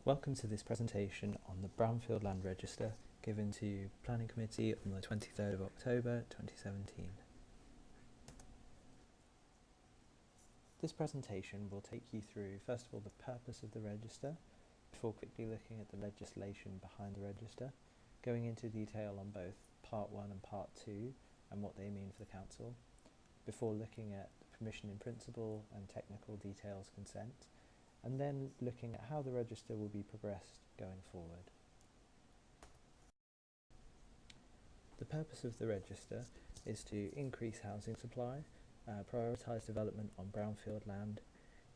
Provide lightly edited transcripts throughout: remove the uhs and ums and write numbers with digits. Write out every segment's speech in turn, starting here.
Welcome to this presentation on the Brownfield Land Register given to Planning Committee on the 23rd of October 2017. This presentation will take you through, first of all, the purpose of the register, before quickly looking at the legislation behind the register, going into detail on both Part 1 and Part 2 and what they mean for the Council, before looking at permission in principle and technical details consent, and then looking at how the register will be progressed going forward. The purpose of the register is to increase housing supply, prioritise development on brownfield land,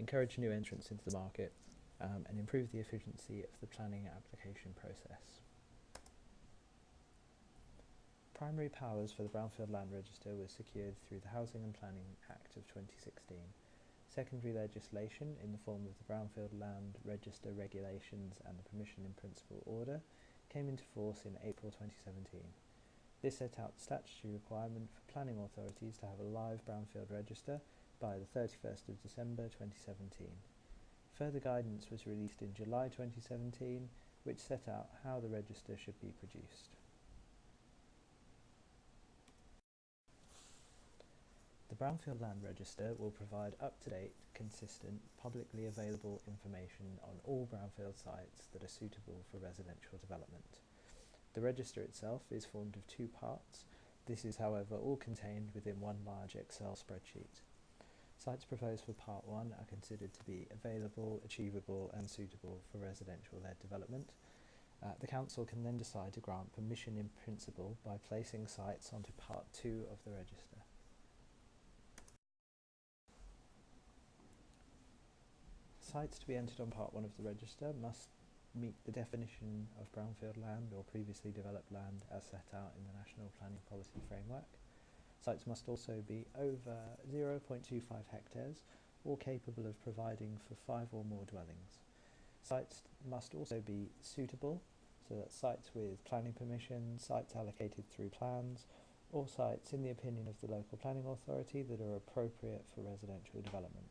encourage new entrants into the market, and improve the efficiency of the planning application process. Primary powers for the Brownfield Land Register were secured through the Housing and Planning Act of 2016. Secondary legislation in the form of the Brownfield Land Register Regulations and the Permission in Principle Order came into force in April 2017. This set out the statutory requirement for planning authorities to have a live Brownfield Register by the 31st of December 2017. Further guidance was released in July 2017, which set out how the register should be produced. The Brownfield Land Register will provide up-to-date, consistent, publicly available information on all brownfield sites that are suitable for residential development. The register itself is formed of two parts. This is, however, all contained within one large Excel spreadsheet. Sites proposed for Part 1 are considered to be available, achievable and suitable for residential-led development. The Council can then decide to grant permission in principle by placing sites onto Part 2 of the register. Sites to be entered on Part 1 of the register must meet the definition of brownfield land or previously developed land as set out in the National Planning Policy Framework. Sites must also be over 0.25 hectares or capable of providing for 5 or more dwellings. Sites must also be suitable, so that sites with planning permission, sites allocated through plans, or sites in the opinion of the local planning authority that are appropriate for residential development.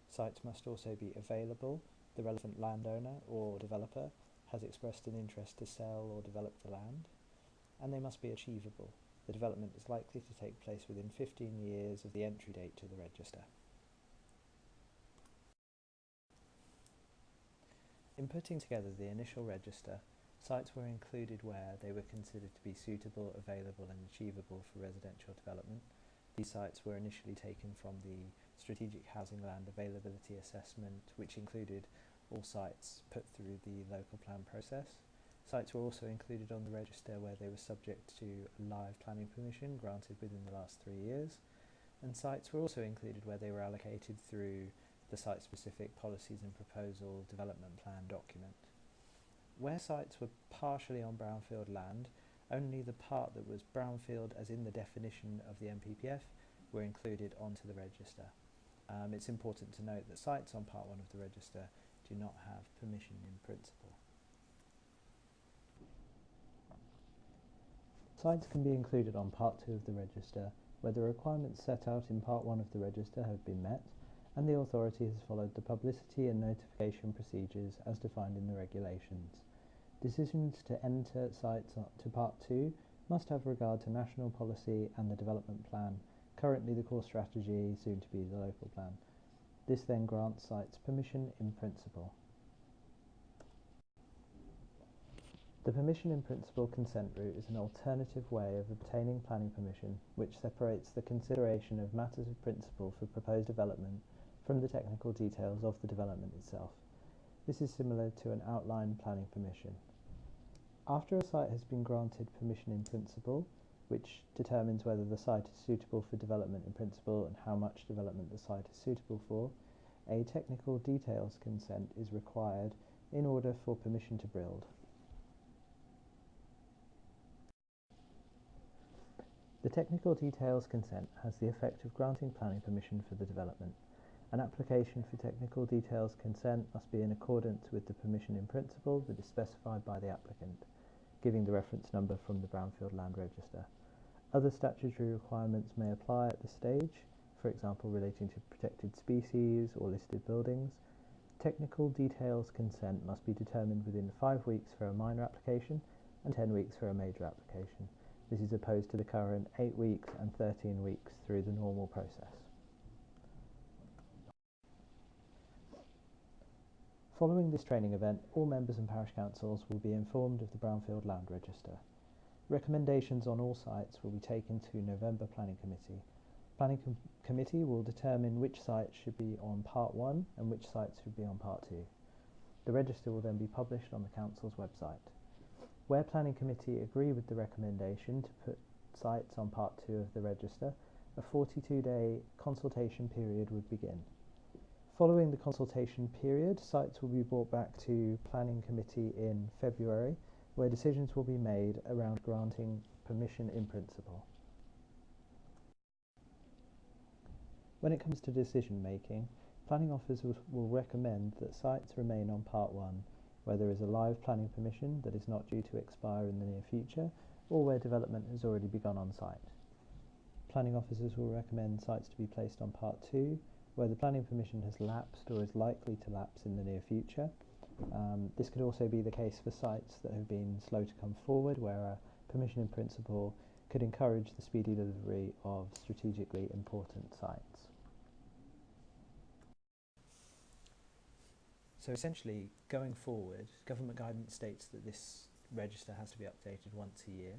Sites must also be available. The relevant landowner or developer has expressed an interest to sell or develop the land, and they must be achievable. The development is likely to take place within 15 years of the entry date to the register. In putting together the initial register, sites were included where they were considered to be suitable, available and achievable for residential development. These sites were initially taken from the Strategic Housing Land Availability Assessment, which included all sites put through the local plan process. Sites were also included on the register where they were subject to a live planning permission granted within the last 3 years, and sites were also included where they were allocated through the site-specific Policies and Proposal Development Plan document. Where sites were partially on brownfield land, only the part that was brownfield as in the definition of the NPPF were included onto the register. It's important to note that sites on Part 1 of the register do not have permission in principle. Sites can be included on Part 2 of the register where the requirements set out in Part 1 of the register have been met and the authority has followed the publicity and notification procedures as defined in the regulations. Decisions to enter sites to Part 2 must have regard to national policy and the development plan, currently the core strategy, soon to be the local plan. This then grants sites permission in principle. The permission in principle consent route is an alternative way of obtaining planning permission which separates the consideration of matters of principle for proposed development from the technical details of the development itself. This is similar to an outline planning permission. After a site has been granted permission in principle, which determines whether the site is suitable for development in principle and how much development the site is suitable for, a technical details consent is required in order for permission to build. The technical details consent has the effect of granting planning permission for the development. An application for technical details consent must be in accordance with the permission in principle that is specified by the applicant, giving the reference number from the Brownfield Land Register. Other statutory requirements may apply at this stage, for example relating to protected species or listed buildings. Technical details consent must be determined within 5 weeks for a minor application and 10 weeks for a major application. This is opposed to the current 8 weeks and 13 weeks through the normal process. Following this training event, all members and parish councils will be informed of the Brownfield Land Register. Recommendations on all sites will be taken to November Planning Committee. Planning Committee will determine which sites should be on Part 1 and which sites should be on Part 2. The register will then be published on the Council's website. Where Planning Committee agree with the recommendation to put sites on Part 2 of the register, a 42-day consultation period would begin. Following the consultation period, sites will be brought back to Planning Committee in February, where decisions will be made around granting permission in principle. When it comes to decision making, planning officers will recommend that sites remain on Part 1 where there is a live planning permission that is not due to expire in the near future, or where development has already begun on site. Planning officers will recommend sites to be placed on Part 2 where the planning permission has lapsed or is likely to lapse in the near future. This could also be the case for sites that have been slow to come forward, where a permission in principle could encourage the speedy delivery of strategically important sites. So essentially, going forward, government guidance states that this register has to be updated once a year.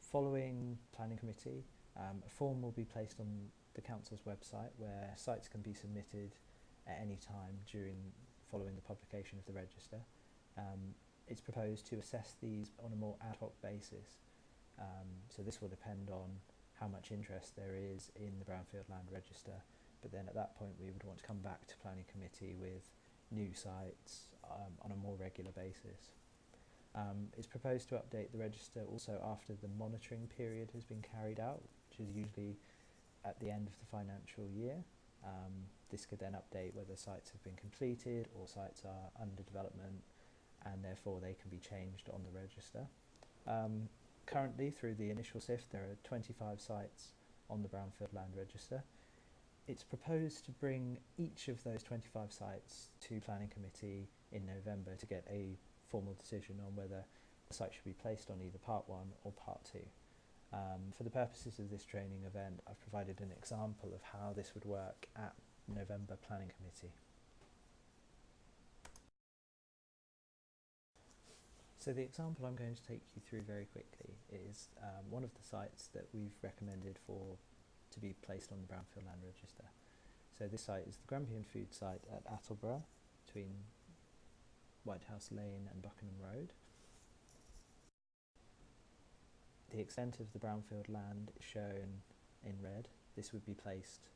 Following Planning Committee, a form will be placed on the Council's website where sites can be submitted at any time following the publication of the register. It's proposed to assess these on a more ad hoc basis. So this will depend on how much interest there is in the Brownfield Land Register, but then at that point we would want to come back to Planning Committee with new sites on a more regular basis. It's proposed to update the register also after the monitoring period has been carried out, which is usually at the end of the financial year. This could then update whether sites have been completed or sites are under development, and therefore they can be changed on the register. Currently, through the initial SIFT, there are 25 sites on the Brownfield Land Register. It's proposed to bring each of those 25 sites to Planning Committee in November to get a formal decision on whether the site should be placed on either Part 1 or Part 2. For the purposes of this training event, I've provided an example of how this would work at November Planning Committee. So the example I'm going to take you through very quickly is one of the sites that we've recommended to be placed on the Brownfield Land Register. So this site is the Grampian Food site at Attleborough, between White House Lane and Buckenham Road. The extent of the Brownfield land is shown in red. This would be placed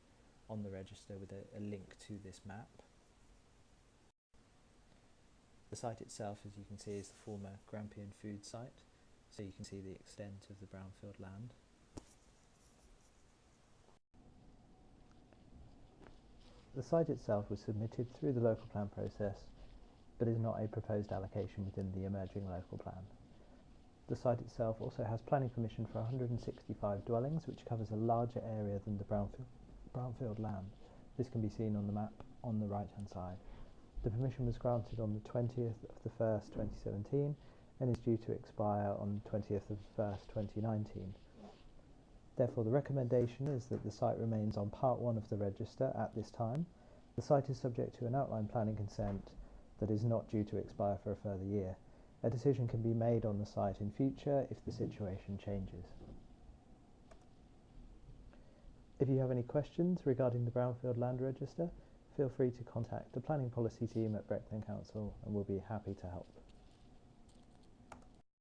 on the register with a link to this map. The site itself, as you can see, is the former Grampian Food site, so you can see the extent of the Brownfield land. The site itself was submitted through the local plan process, but is not a proposed allocation within the emerging local plan. The site itself also has planning permission for 165 dwellings, which covers a larger area than the Brownfield land. This can be seen on the map on the right hand side. The permission was granted on the 20th of the 1st, 2017 and is due to expire on the 20th of the 1st, 2019. Therefore, the recommendation is that the site remains on Part 1 of the register at this time. The site is subject to an outline planning consent that is not due to expire for a further year. A decision can be made on the site in future if the situation changes. If you have any questions regarding the Brownfield Land Register, feel free to contact the Planning Policy team at Brecon Council and we'll be happy to help.